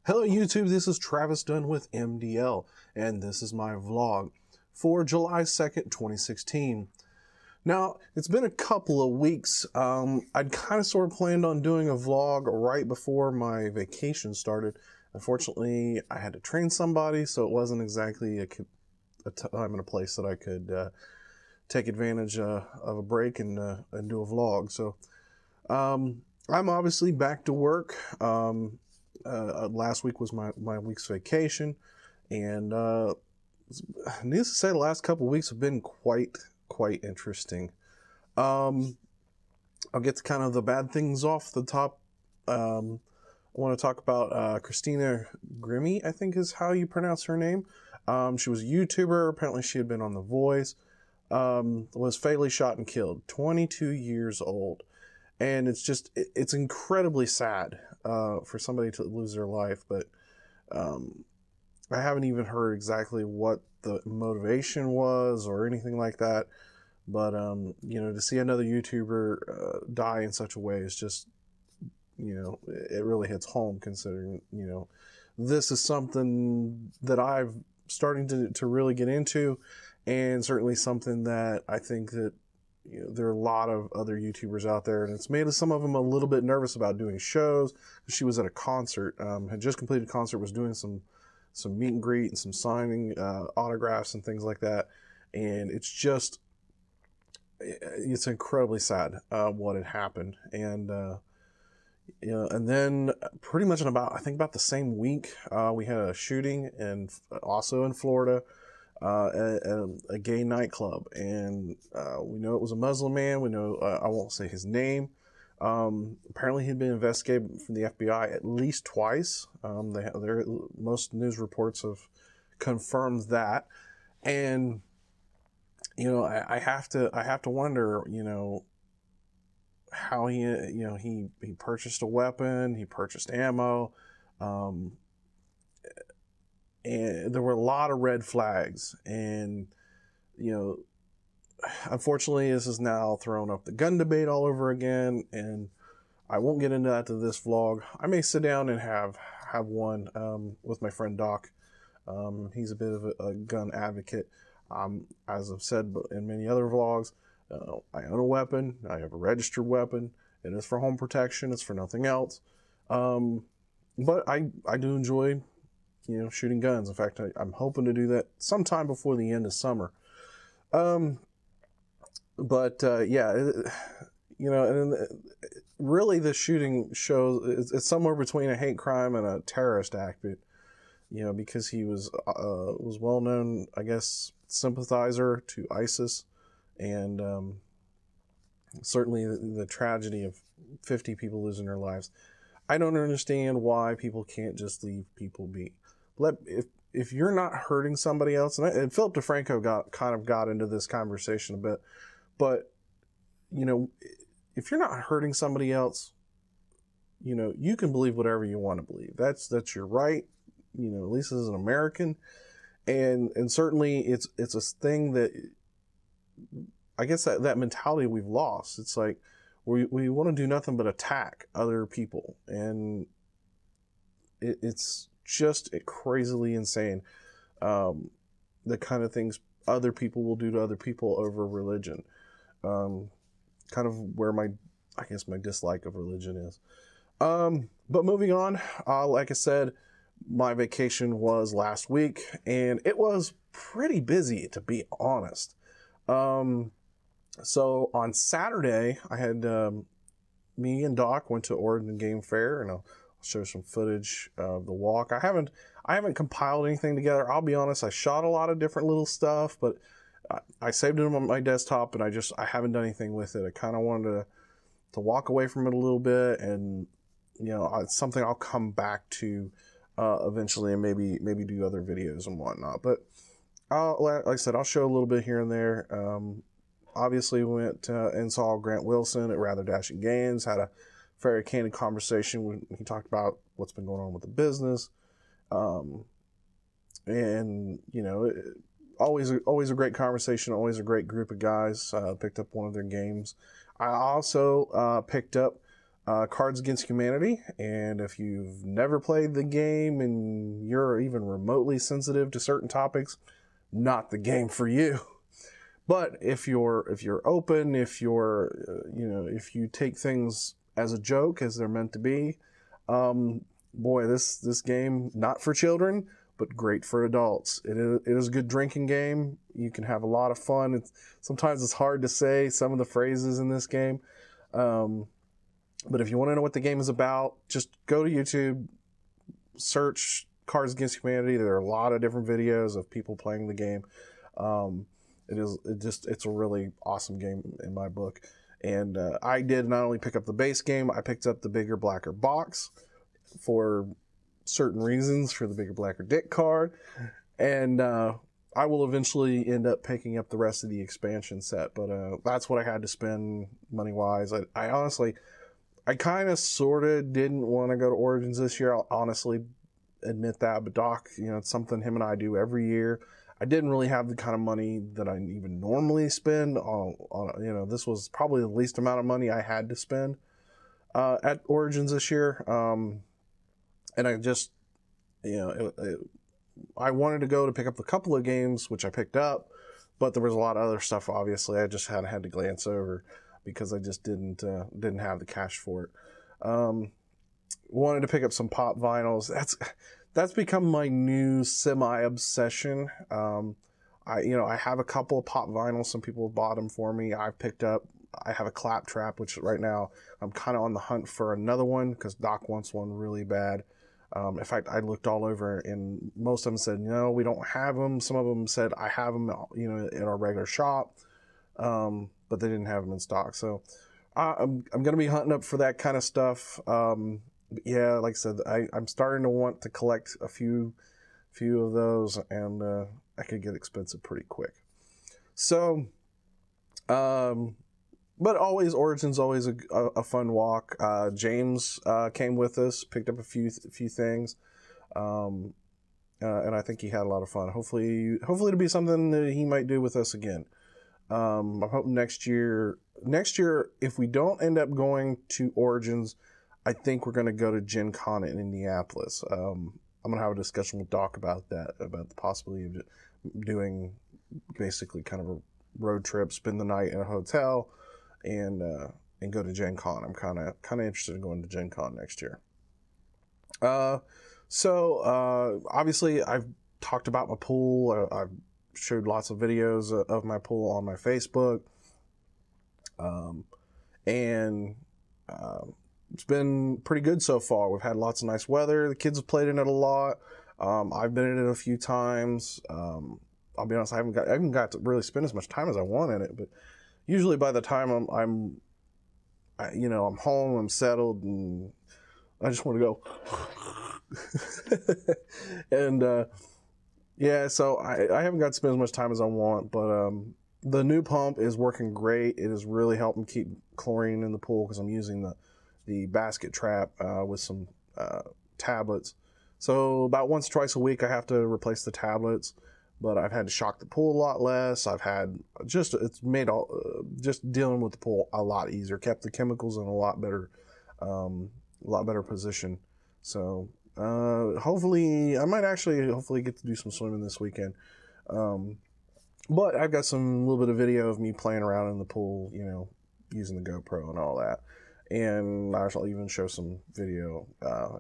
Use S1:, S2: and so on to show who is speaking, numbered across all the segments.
S1: Hello YouTube, this is Travis Dunn with MDL, and this is my vlog for July 2nd, 2016. Now, it's been a couple of weeks. I'd kind of sort of planned on doing a vlog right before my vacation started. Unfortunately, I had to train somebody, so it wasn't exactly a time and a place that I could take advantage of a break and do a vlog. So I'm obviously back to work. Last week was my week's vacation, and needless to say, the last couple of weeks have been quite interesting. I'll get to kind of the bad things off the top. I want to talk about Christina Grimmie, I think is how you pronounce her name. She was a YouTuber. Apparently she had been on The Voice. Was fatally shot and killed, 22 years old. And it's incredibly sad for somebody to lose their life, but I haven't even heard exactly what the motivation was or anything like that. But, you know, to see another YouTuber die in such a way is just, you know, it really hits home, considering, you know, this is something that I've starting to really get into, and certainly something that I think that, you know, there are a lot of other YouTubers out there, and it's made some of them a little bit nervous about doing shows. She was at a concert, had just completed a concert, was doing some meet and greet and some signing autographs and things like that. And it's incredibly sad what had happened. And you know, and then pretty much I think about the same week, we had a shooting also in Florida. A gay nightclub, and we know it was a Muslim man. We know, I won't say his name. Apparently he'd been investigated from the FBI at least twice. Most news reports have confirmed that, and you know, I have to wonder, you know, how he purchased a weapon, he purchased ammo. And there were a lot of red flags, and, you know, unfortunately, this has now thrown up the gun debate all over again, and I won't get into that to this vlog. I may sit down and have one with my friend Doc. He's a bit of a gun advocate. As I've said in many other vlogs, I own a weapon. I have a registered weapon. It is for home protection. It's for nothing else. But I do enjoy, you know, shooting guns. In fact, I'm hoping to do that sometime before the end of summer. Yeah, you know, and really the shooting shows it's somewhere between a hate crime and a terrorist act. But, you know, because he was well known, I guess, sympathizer to ISIS, and certainly the tragedy of 50 people losing their lives. I don't understand why people can't just leave people be. If you're not hurting somebody else, and Philip DeFranco got into this conversation a bit, but, you know, if you're not hurting somebody else, you know, you can believe whatever you want to believe. That's your right, you know, at least as an American, and certainly it's a thing that, I guess that mentality we've lost. It's like we want to do nothing but attack other people, and it's just crazily insane, the kind of things other people will do to other people over religion. Kind of where my dislike of religion is. But moving on, like I said, my vacation was last week, and it was pretty busy, to be honest. So on Saturday, I had me and Doc went to Oregon Game Fair, and I'll show some footage of the walk. I haven't compiled anything together. I'll be honest, I shot a lot of different little stuff, but I saved them on my desktop, and I haven't done anything with it. I kind of wanted to walk away from it a little bit, and, you know, it's something I'll come back to eventually, and maybe do other videos and whatnot. But like I said, I'll show a little bit here and there. Obviously went and saw Grant Wilson at Rather Dashing Games, had a very candid conversation when he talked about what's been going on with the business. And, you know, always a great conversation, always a great group of guys. Picked up one of their games. I also picked up Cards Against Humanity, and if you've never played the game and you're even remotely sensitive to certain topics, not the game for you. But if you're open, if you're if you take things as a joke, as they're meant to be, boy, this game, not for children, but great for adults. It is a good drinking game. You can have a lot of fun. Sometimes it's hard to say some of the phrases in this game. But if you want to know what the game is about, just go to YouTube, search Cards Against Humanity. There are a lot of different videos of people playing the game. It's a really awesome game in my book. And I did not only pick up the base game, I picked up the bigger, blacker box for certain reasons, for the bigger, blacker dick card. And I will eventually end up picking up the rest of the expansion set. But that's what I had to spend money-wise. I honestly... I kind of sort of didn't want to go to Origins this year. I'll honestly admit that. But Doc, it's something him and I do every year. I didn't really have the kind of money that I even normally spend on this was probably the least amount of money I had to spend at Origins this year. And I just, I wanted to go to pick up a couple of games, which I picked up, but there was a lot of other stuff, obviously, I just had to glance over, because I just didn't have the cash for it. Wanted to pick up some pop vinyls. That's become my new semi-obsession. I have a couple of pop vinyls. Some people have bought them for me. I have a Claptrap, which right now I'm kind of on the hunt for another one, because Doc wants one really bad. In fact, I looked all over, and most of them said, no, we don't have them. Some of them said, I have them, in our regular shop. But they didn't have them in stock. So I'm going to be hunting up for that kind of stuff. Yeah, like I said, I'm starting to want to collect a few of those, and I could get expensive pretty quick. So, but Origin's always a fun walk. James came with us, picked up a few things, and I think he had a lot of fun. Hopefully it'll be something that he might do with us again. I'm hoping next year, if we don't end up going to Origins, I think we're going to go to Gen Con in Indianapolis. I'm going to have a discussion with Doc about that, about the possibility of doing basically kind of a road trip, spend the night in a hotel, and go to Gen Con. I'm kind of interested in going to Gen Con next year. So obviously I've talked about my pool. I've showed lots of videos of my pool on my Facebook. And it's been pretty good so far. We've had lots of nice weather. The kids have played in it a lot. I've been in it a few times. I'll be honest, I haven't got to really spend as much time as I want in it, but usually by the time I'm home, I'm settled, and I just want to go. And yeah, so I haven't got to spend as much time as I want, but the new pump is working great. It is really helping keep chlorine in the pool, because I'm using the basket trap with some tablets. So about once or twice a week I have to replace the tablets, but I've had to shock the pool a lot less. It's made just dealing with the pool a lot easier, kept the chemicals in a lot better position. So hopefully I might hopefully get to do some swimming this weekend. But I've got little bit of video of me playing around in the pool, using the GoPro and all that. And I'll even show some video,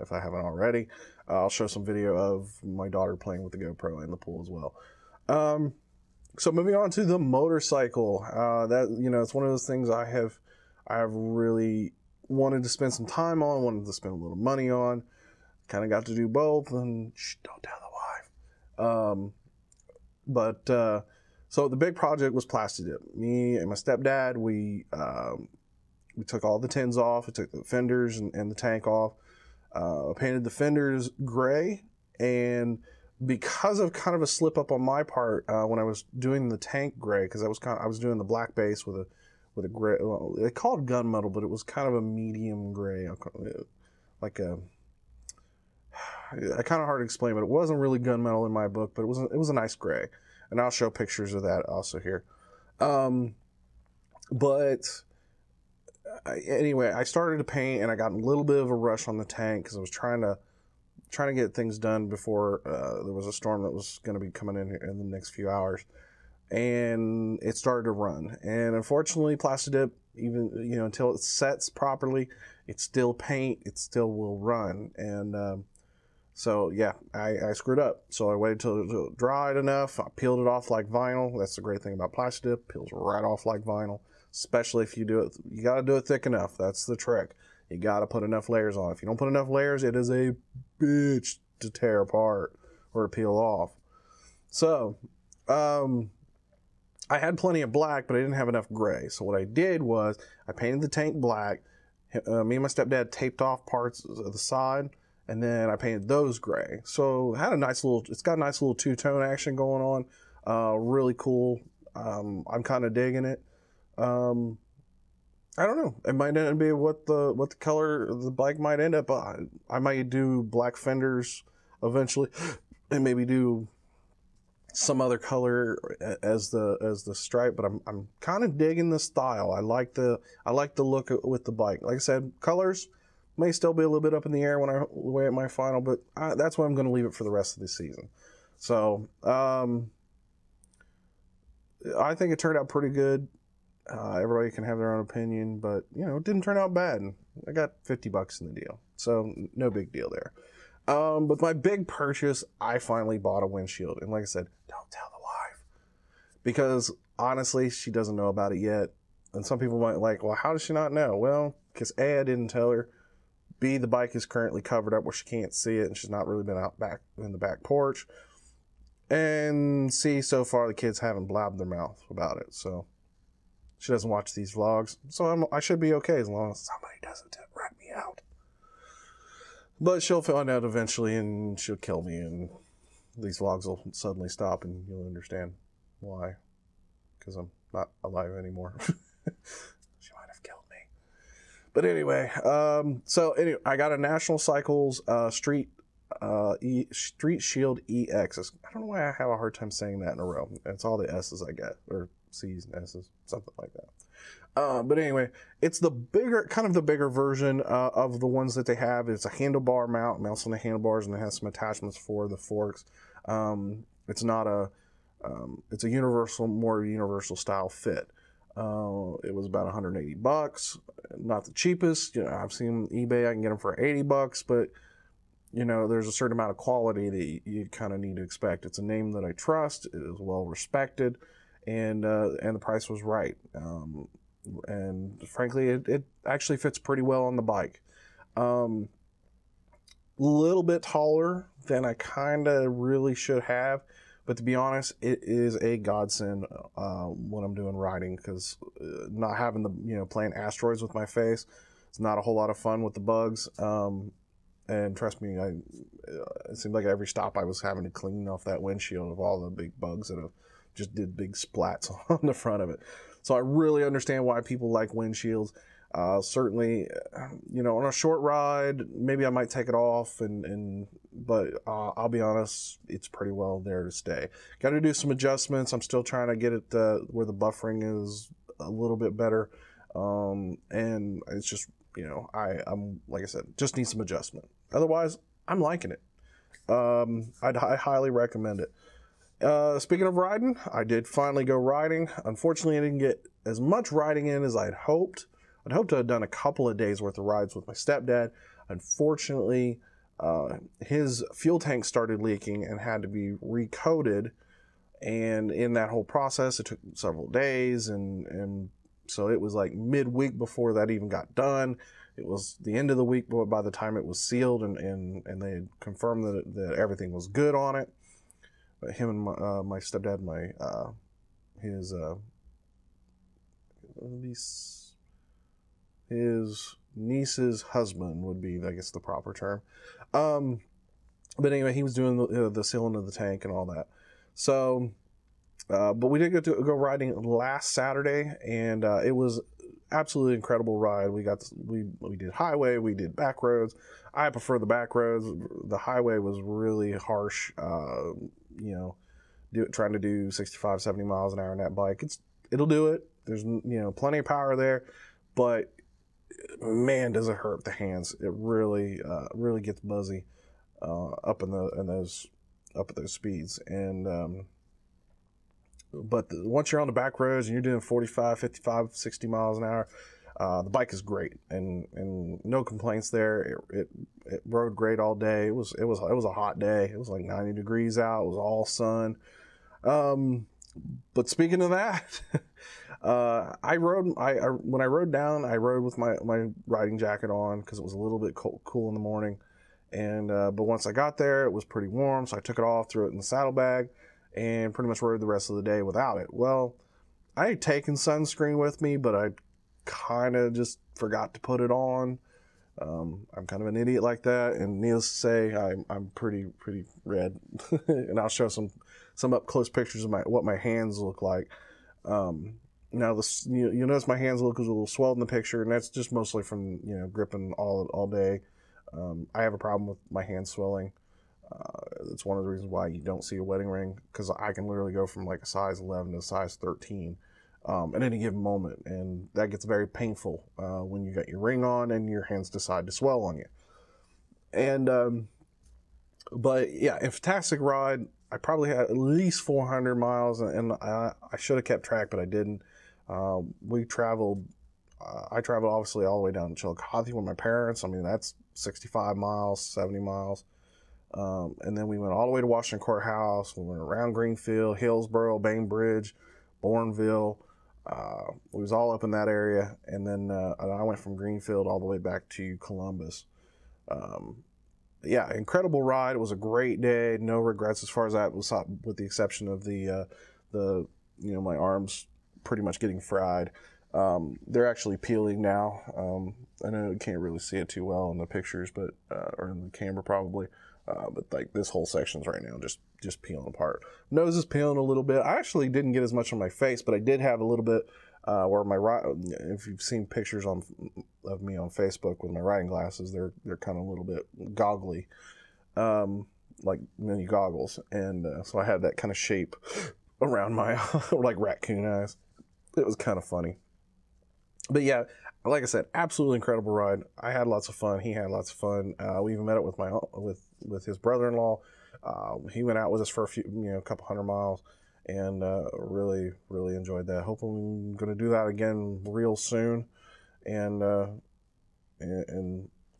S1: if I haven't already. I'll show some video of my daughter playing with the GoPro in the pool as well. So moving on to the motorcycle, it's one of those things I have really wanted to spend some time on, wanted to spend a little money on. Kind of got to do both, and don't tell the wife. So the big project was plasti dip. Me and my stepdad, we took all the tins off. We took the fenders and the tank off. Painted the fenders gray, and because of kind of a slip up on my part when I was doing the tank gray, because I was doing the black base with a gray. Well, they called it gunmetal, but it was kind of a medium gray, like a. Kind of hard to explain, but it wasn't really gunmetal in my book, but it was a nice gray, and I'll show pictures of that also here. But anyway, I started to paint, and I got a little bit of a rush on the tank because I was trying to get things done before there was a storm that was going to be coming in here in the next few hours, and it started to run. And unfortunately, Plastidip, even until it sets properly, it's still paint. It still will run, and so yeah, I screwed up. So I waited till it dried enough. I peeled it off like vinyl. That's the great thing about Plastidip. Peels right off like vinyl. Especially if you do it, you got to do it thick enough. That's the trick. You got to put enough layers on. If you don't put enough layers, it is a bitch to tear apart or to peel off. So, I had plenty of black, but I didn't have enough gray. So what I did was I painted the tank black. Me and my stepdad taped off parts of the side, and then I painted those gray. So it had it's got a nice little two-tone action going on. Really cool. I'm kind of digging it. I don't know. It might end up be what the color of the bike might end up. I might do black fenders eventually, and maybe do some other color as the stripe. But I'm kind of digging the style. I like the look with the bike. Like I said, colors may still be a little bit up in the air when I weigh at my final, but that's why I'm going to leave it for the rest of the season. So I think it turned out pretty good. Everybody can have their own opinion, but it didn't turn out bad. I got $50 in the deal, so no big deal there. But my big purchase, I finally bought a windshield, and like I said, don't tell the wife, because honestly, she doesn't know about it yet. And some people might well, how does she not know? Well, because A, I didn't tell her. B, the bike is currently covered up where she can't see it, and she's not really been out back in the back porch. And C, so far the kids haven't blabbed their mouth about it, so. She doesn't watch these vlogs, so I should be okay as long as somebody doesn't rat me out. But she'll find out eventually, and she'll kill me, and these vlogs will suddenly stop, and you'll understand why. Because I'm not alive anymore. She might have killed me. But anyway, I got a National Cycles Street Shield EX. I don't know why I have a hard time saying that in a row. It's all the S's I get, or C's and S's, something like that. But anyway, it's the bigger version of the ones that they have. It's a handlebar mount, mounts on the handlebars, and it has some attachments for the forks. It's not it's a more universal style fit. It was about $180, not the cheapest. I've seen eBay, I can get them for $80, but there's a certain amount of quality that you kind of need to expect. It's a name that I trust. It is well respected. And the price was right. And frankly, it actually fits pretty well on the bike. Little bit taller than I kind of really should have, but to be honest, it is a godsend when I'm doing riding, because not having playing asteroids with my face, it's not a whole lot of fun with the bugs. And trust me, it seemed like every stop I was having to clean off that windshield of all the big bugs that have just did big splats on the front of it. So I really understand why people like windshields. Certainly, on a short ride, maybe I might take it off, but I'll be honest, it's pretty well there to stay. Got to do some adjustments. I'm still trying to get it where the buffering is a little bit better, and it's just I'm like I said, just need some adjustment. Otherwise, I'm liking it. I highly recommend it. Speaking of riding, I did finally go riding. Unfortunately, I didn't get as much riding in as I'd hoped. I'd hoped to have done a couple of days worth of rides with my stepdad. Unfortunately, his fuel tank started leaking and had to be recoated. And in that whole process, it took several days. And so it was like midweek before that even got done. It was the end of the week by the time it was sealed, and they had confirmed that everything was good on it. But him and my stepdad, his niece's husband would be, I guess, the proper term. But anyway, he was doing the sealing of the tank and all that. So, but we did go riding last Saturday, and it was absolutely incredible ride. We did highway, we did back roads. I prefer the back roads. The highway was really harsh. Trying to do 65, 70 miles an hour on that bike. It'll do it. There's plenty of power there, but man, does it hurt the hands. It really really gets buzzy up in those up at those speeds. And but once you're on the back roads and you're doing 45, 55, 60 miles an hour, the bike is great, and no complaints there. It rode great all day. It was a hot day. It was like 90 degrees out. It was all sun. But speaking of that, when I rode down, I rode with my riding jacket on because it was a little bit cool in the morning. And but once I got there, it was pretty warm, so I took it off, threw it in the saddlebag, and pretty much rode the rest of the day without it. Well, I had taken sunscreen with me, but I kind of just forgot to put it on. I'm kind of an idiot like that, and needless to say, I'm pretty red, and I'll show some up close pictures of what my hands look like. Now you notice my hands look a little swelled in the picture, and that's just mostly from gripping all day. I have a problem with my hands swelling. It's one of the reasons why you don't see a wedding ring, because I can literally go from like a size 11 to a size 13 at any given moment, and that gets very painful when you got your ring on and your hands decide to swell on you. And but yeah, a fantastic ride. I probably had at least 400 miles, and I should have kept track, but I didn't. We traveled. I traveled obviously all the way down to Chillicothe with my parents. I mean, that's 65 miles, 70 miles. And then we went all the way to Washington Courthouse. We went around Greenfield, Hillsboro, Bainbridge, Bourneville. We was all up in that area. And then I went from Greenfield all the way back to Columbus. Yeah, incredible ride. It was a great day. No regrets as far as that was, with the exception of the my arms pretty much getting fried. They're actually peeling now. I know you can't really see it too well in the pictures, but or in the camera probably. But like this whole section's right now just peeling apart. Nose is peeling a little bit. I actually didn't get as much on my face, but I did have a little bit where my if you've seen pictures of me on Facebook with my riding glasses, they're kind of a little bit goggly, like mini goggles, and so I had that kind of shape around my like raccoon eyes. It was kind of funny. But yeah, like I said, absolutely incredible ride. I had lots of fun. He had lots of fun. We even met up with his brother-in-law. He went out with us for a couple hundred miles, and really enjoyed that. Hopefully, I'm going to do that again real soon. And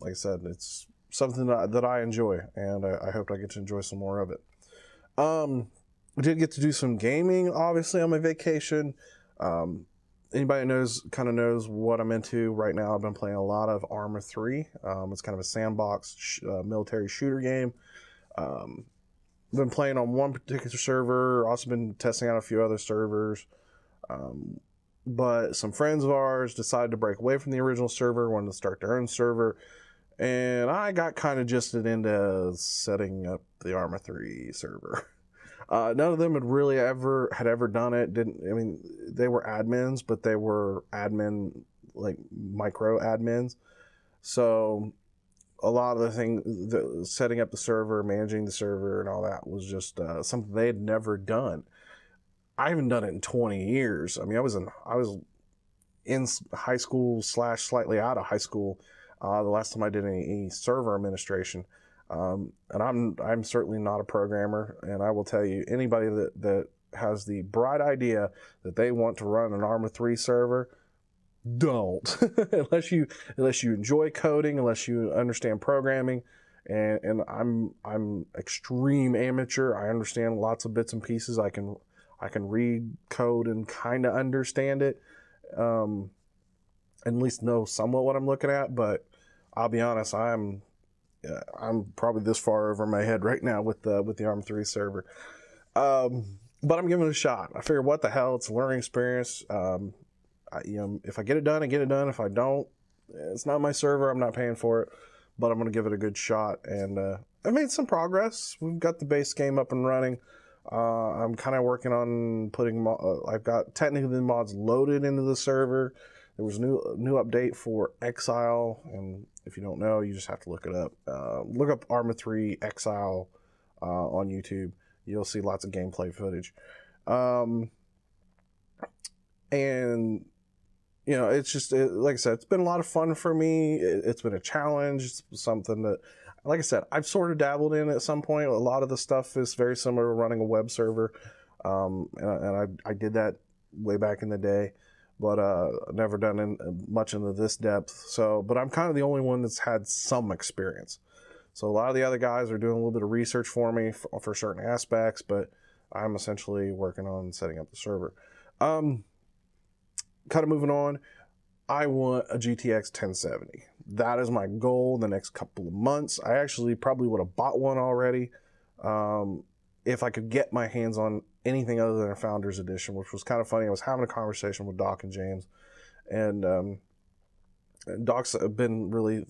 S1: like I said, it's something that I enjoy, and I hope I get to enjoy some more of it. I did get to do some gaming, obviously, on my vacation. Anybody knows what I'm into right now. I've been playing a lot of Arma 3. It's kind of a sandbox military shooter game. Been playing on one particular server. Also been testing out a few other servers. But some friends of ours decided to break away from the original server, wanted to start their own server. And I got kind of adjusted into setting up the Arma 3 server. None of them had really ever done it. They were admins, but they were like micro admins. So a lot of the things, setting up the server, managing the server, and all that was just something they had never done. I haven't done it in 20 years. I mean, I was in high school / slightly out of high school the last time I did any server administration. And I'm certainly not a programmer, and I will tell you, anybody that has the bright idea that they want to run an Arma 3 server, don't. unless you enjoy coding, unless you understand programming, and I'm extreme amateur. I understand lots of bits and pieces. I can read code and kind of understand it, and at least know somewhat what I'm looking at. But I'll be honest, I'm probably this far over my head right now with the Arma 3 server. But I'm giving it a shot. I figure, what the hell? It's a learning experience. If I get it done, I get it done. If I don't, it's not my server. I'm not paying for it. But I'm going to give it a good shot. And I made some progress. We've got the base game up and running. I'm kind of working on putting... I've got technically the mods loaded into the server. There was a new update for Exile, and if you don't know, you just have to look it up. Look up Arma 3 Exile on YouTube. You'll see lots of gameplay footage. And you know, it's just, like I said, it's been a lot of fun for me. It's been a challenge. It's something that, like I said, I've sort of dabbled in at some point. A lot of the stuff is very similar to running a web server. And I did that way back in the day, but never done much into this depth. So, but I'm kind of the only one that's had some experience. So a lot of the other guys are doing a little bit of research for me for certain aspects, but I'm essentially working on setting up the server. Kind of moving on, I want a GTX 1070. That is my goal in the next couple of months. I actually probably would have bought one already if I could get my hands on anything other than a Founders Edition, which was kind of funny. I was having a conversation with Doc and James, and Doc's been really,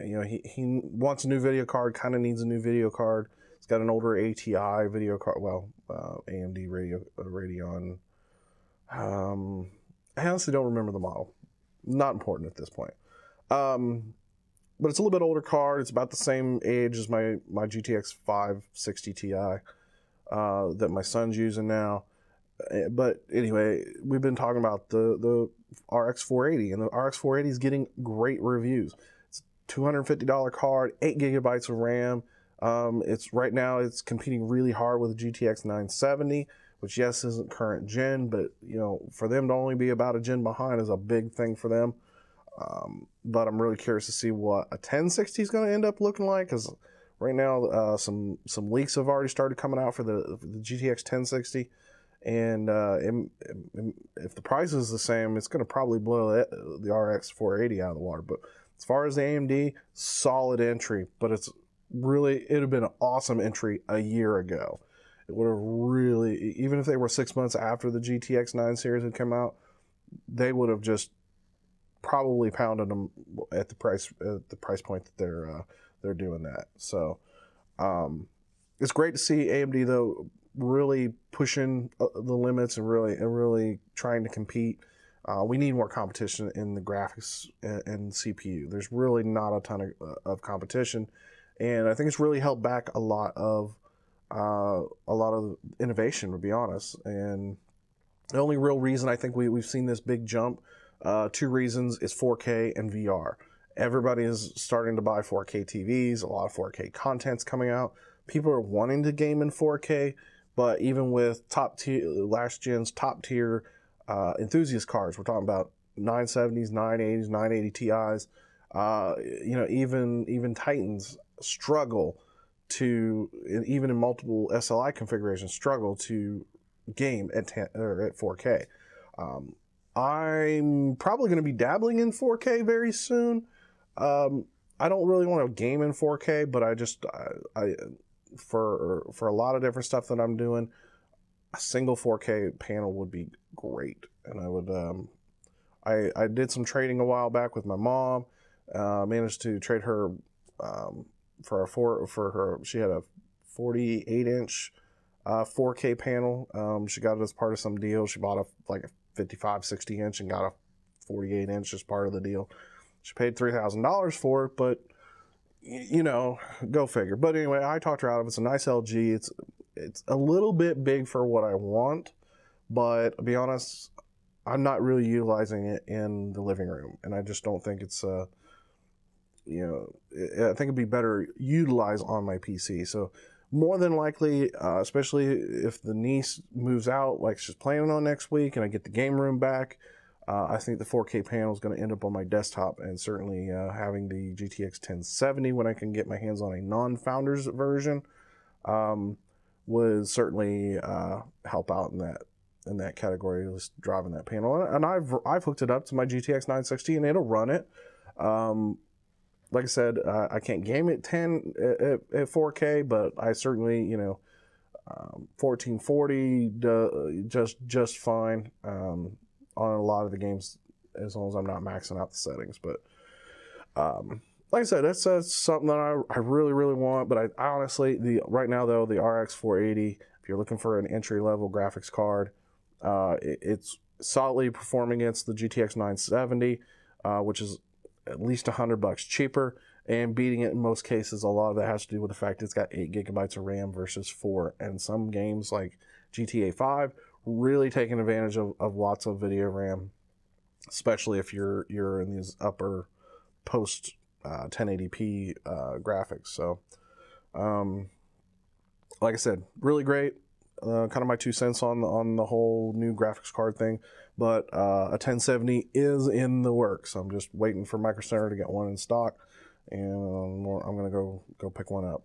S1: you know, he wants a new video card, kind of needs a new video card. He's got an older ATI video card, well, AMD Radeon. I honestly don't remember the model. Not important at this point. But it's a little bit older card. It's about the same age as my GTX 560 Ti that my son's using now. But anyway, we've been talking about the RX 480, and the RX 480 is getting great reviews. It's a $250 card, 8 gigabytes of RAM. It's right now it's competing really hard with the GTX 970, which yes isn't current gen, but you know, for them to only be about a gen behind is a big thing for them. But I'm really curious to see what a 1060 is going to end up looking like, because right now some leaks have already started coming out for the GTX 1060, and if the price is the same, it's going to probably blow the RX 480 out of the water. But as far as the AMD, solid entry, but it'd have been an awesome entry a year ago. It would have really, even if they were 6 months after the GTX 9 series had come out, they would have just probably pounded them at the price point that they're doing that. So it's great to see AMD though really pushing the limits and really trying to compete. We need more competition in the graphics and CPU. There's really not a ton of competition, and I think it's really held back a lot of innovation, to be honest. And the only real reason I think we've seen this big jump, 2 reasons, is 4K and VR. Everybody is starting to buy 4K TVs. A lot of 4K content's coming out. People are wanting to game in 4K, but even with last gen's top tier enthusiast cards, we're talking about 970s, 980s, 980 Ti's. You know, even Titans struggle to, even in multiple SLI configurations, struggle to game at 4K. I'm probably going to be dabbling in 4K very soon. I don't really want to game in 4K, but for a lot of different stuff that I'm doing, a single 4K panel would be great. And I would, I did some trading a while back with my mom. Managed to trade her she had a 48-inch 4K panel. She got it as part of some deal. She bought a 55, 60-inch and got a 48-inch as part of the deal. She paid $3,000 for it, but you know, go figure. But anyway, I talked her out of it. It's a nice LG. It's a little bit big for what I want, but to be honest, I'm not really utilizing it in the living room, and I just don't think it's you know, I think it'd be better utilized on my PC. So more than likely, especially if the niece moves out like she's planning on next week and I get the game room back, I think the 4K panel is going to end up on my desktop, and certainly having the GTX 1070 when I can get my hands on a non-Founders version would certainly help out in that category, just driving that panel. And I've hooked it up to my GTX 960 and it'll run it. Like I said, I can't game it at 4K, but I certainly, you know, 1440 just fine on a lot of the games, as long as I'm not maxing out the settings. But like I said, that's something that I really, really want. But I honestly, right now though, the RX 480, if you're looking for an entry level graphics card, it's solidly performing against the GTX 970, which is at least $100 cheaper, and beating it in most cases. A lot of that has to do with the fact it's got 8 gigabytes of RAM versus 4, and some games like GTA 5 really taking advantage of lots of video RAM. especially if you're in these upper post 1080p graphics. So, like I said, really great. Kind of my 2 cents on the whole new graphics card thing, but a 1070 is in the works. I'm just waiting for Micro Center to get one in stock, and I'm gonna go pick one up.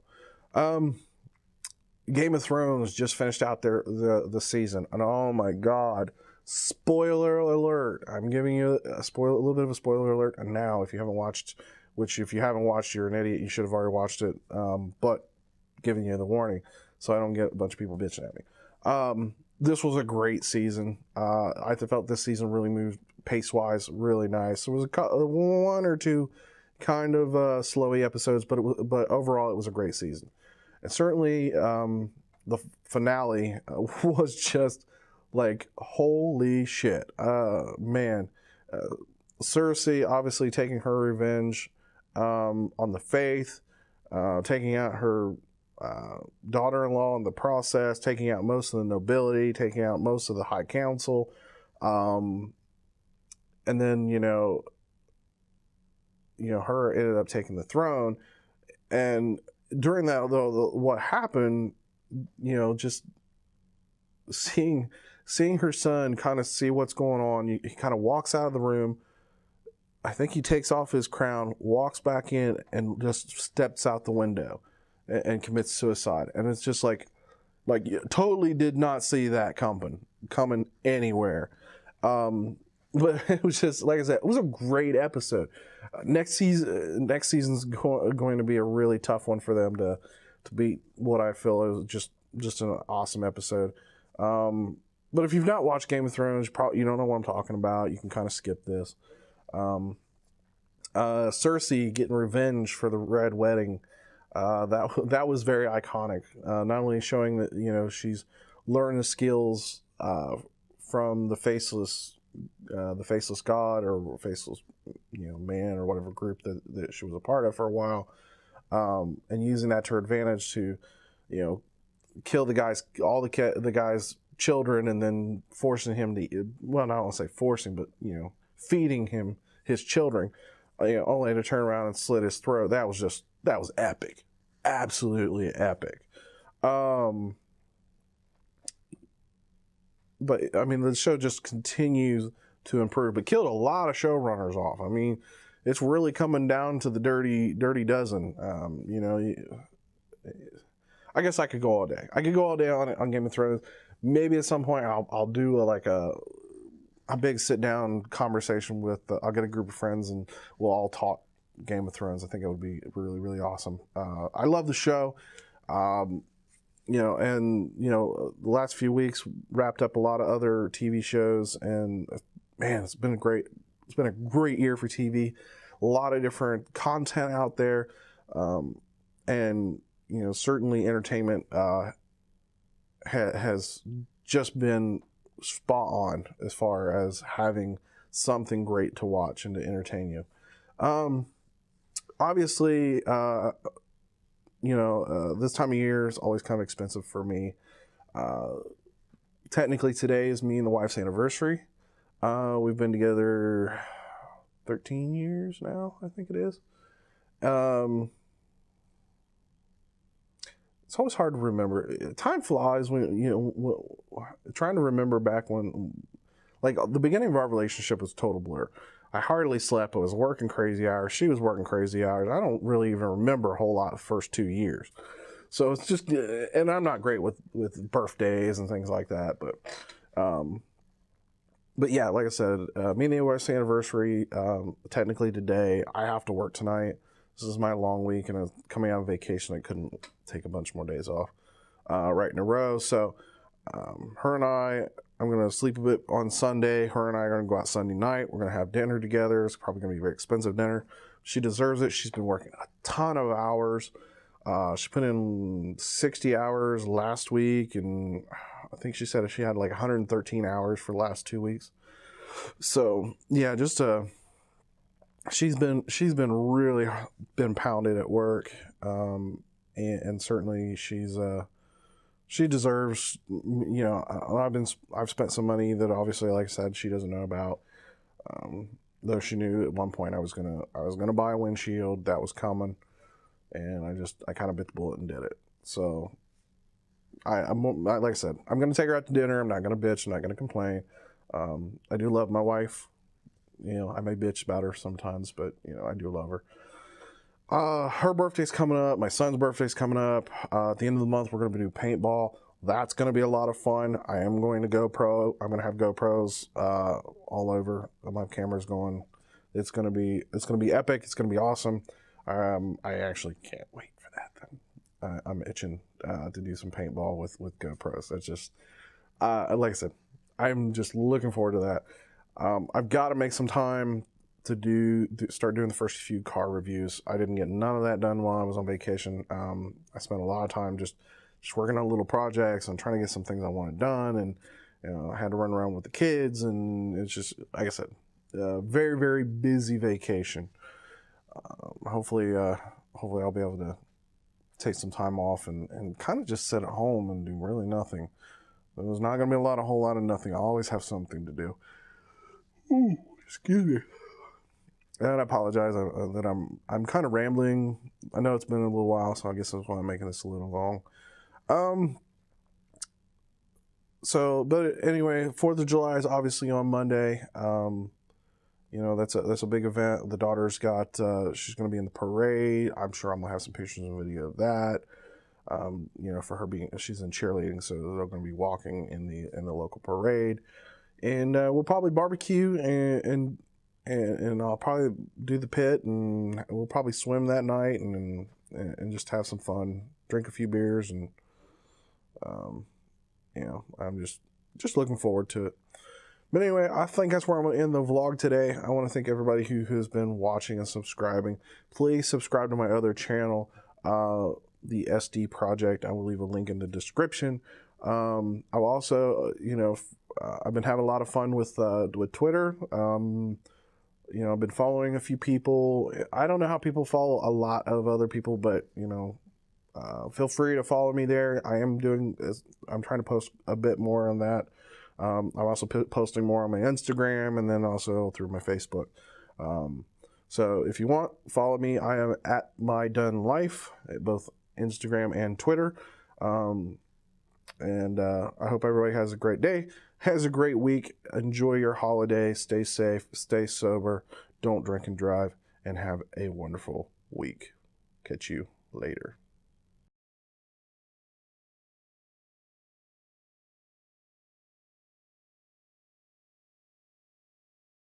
S1: Game of Thrones just finished out the season, and oh my god, spoiler alert! I'm giving you a little bit of a spoiler alert. And now, if you haven't watched, you're an idiot. You should have already watched it. But giving you the warning, so I don't get a bunch of people bitching at me. This was a great season. I felt this season really moved pace-wise, really nice. There was one or two kind of slowy episodes, but overall it was a great season. And certainly the finale was just like, holy shit. Man, Cersei obviously taking her revenge on the Faith, taking out her daughter-in-law in the process, taking out most of the nobility, taking out most of the High Council, and then her ended up taking the throne. And during that, though, what happened, just seeing her son kind of see what's going on, he kind of walks out of the room. I think he takes off his crown, walks back in, and just steps out the window and commits suicide. And it's just like totally did not see that coming anywhere. But it was just, like I said, it was a great episode. Next season's going to be a really tough one for them to beat. What I feel is just an awesome episode. But if you've not watched Game of Thrones, you don't know what I'm talking about. You can kind of skip this. Cersei getting revenge for the Red Wedding. That was very iconic. Not only showing that she's learned the skills from the faceless god or faceless man or whatever group that she was a part of for a while, and using that to her advantage to kill all the guy's children, and then forcing him to, well, I don't want to say forcing, but feeding him his children, only to turn around and slit his throat. That was epic, absolutely epic. But I mean, the show just continues to improve, but killed a lot of showrunners off. I mean, it's really coming down to the dirty dozen. I guess I could go all day. I could go all day on Game of Thrones. Maybe at some point I'll do a big sit down conversation with. I'll get a group of friends and we'll all talk Game of Thrones. I think it would be really, really awesome. I love the show. The last few weeks wrapped up a lot of other TV shows, and man, it's been a great year for TV. A lot of different content out there, and certainly entertainment has just been spot on as far as having something great to watch and to entertain you. Obviously, this time of year is always kind of expensive for me. Technically, today is me and the wife's anniversary. We've been together 13 years now, I think it is. It's always hard to remember. Time flies when, trying to remember back when, like, the beginning of our relationship was total blur. I hardly slept. I was working crazy hours. She was working crazy hours. I don't really even remember a whole lot of the first 2 years. So it's just, and I'm not great with birthdays and things like that. But yeah, like I said, me and the wife's anniversary, technically today. I have to work tonight. This is my long week, and coming out of vacation, I couldn't take a bunch more days off right in a row. So her and I'm going to sleep a bit on Sunday. Her and I are going to go out Sunday night. We're going to have dinner together. It's probably going to be a very expensive dinner. She deserves it. She's been working a ton of hours. She put in 60 hours last week, and I think she said she had like 113 hours for the last 2 weeks. So yeah, just she's been really been pounded at work, and certainly she deserves, I've spent some money that obviously, like I said, she doesn't know about. Though she knew at one point I was gonna buy a windshield, that was coming, and I kind of bit the bullet and did it. So like I said, I'm gonna take her out to dinner. I'm not gonna bitch. I'm not gonna complain. I do love my wife. You know, I may bitch about her sometimes, but you know, I do love her. Her birthday's coming up. My son's birthday's coming up. At the end of the month, we're going to do paintball. That's going to be a lot of fun. I am going to GoPro. I'm going to have GoPros all over. My camera's going. It's going to be epic. It's going to be awesome. I actually can't wait for that thing. I'm itching to do some paintball with GoPros. That's just like I said, I'm just looking forward to that. I've got to make some time to start doing the first few car reviews. I didn't get none of that done while I was on vacation. I spent a lot of time just working on little projects and trying to get some things I wanted done, and you know, I had to run around with the kids, and it's just, like I said, very, very busy vacation. Hopefully I'll be able to take some time off and kind of just sit at home and do really nothing. There's not going to be a whole lot of nothing. I always have something to do. Ooh, excuse me. And I apologize that I'm kind of rambling. I know it's been a little while, so I guess that's why I'm making this a little long. But anyway, 4th of July is obviously on Monday. You know, that's a big event. The daughter's got, she's going to be in the parade. I'm sure I'm going to have some pictures and video of that. You know, for her she's in cheerleading, so they're going to be walking in the local parade. And we'll probably barbecue and I'll probably do the pit, and we'll probably swim that night and just have some fun, drink a few beers, and you know, I'm just looking forward to it. But anyway, I think that's where I'm going to end the vlog today. I want to thank everybody who has been watching and subscribing. Please subscribe to my other channel, the SD Project. I will leave a link in the description. I'll also, you know, I've been having a lot of fun with Twitter. You know, I've been following a few people. I don't know how people follow a lot of other people, but you know, feel free to follow me there. I'm trying to post a bit more on that. I'm also posting more on my Instagram and then also through my Facebook. So if you want, follow me. I am at My Done Life at both Instagram and Twitter. And I hope everybody has a great day, has a great week. Enjoy your holiday. Stay safe, stay sober, don't drink and drive, and have a wonderful week. Catch you later.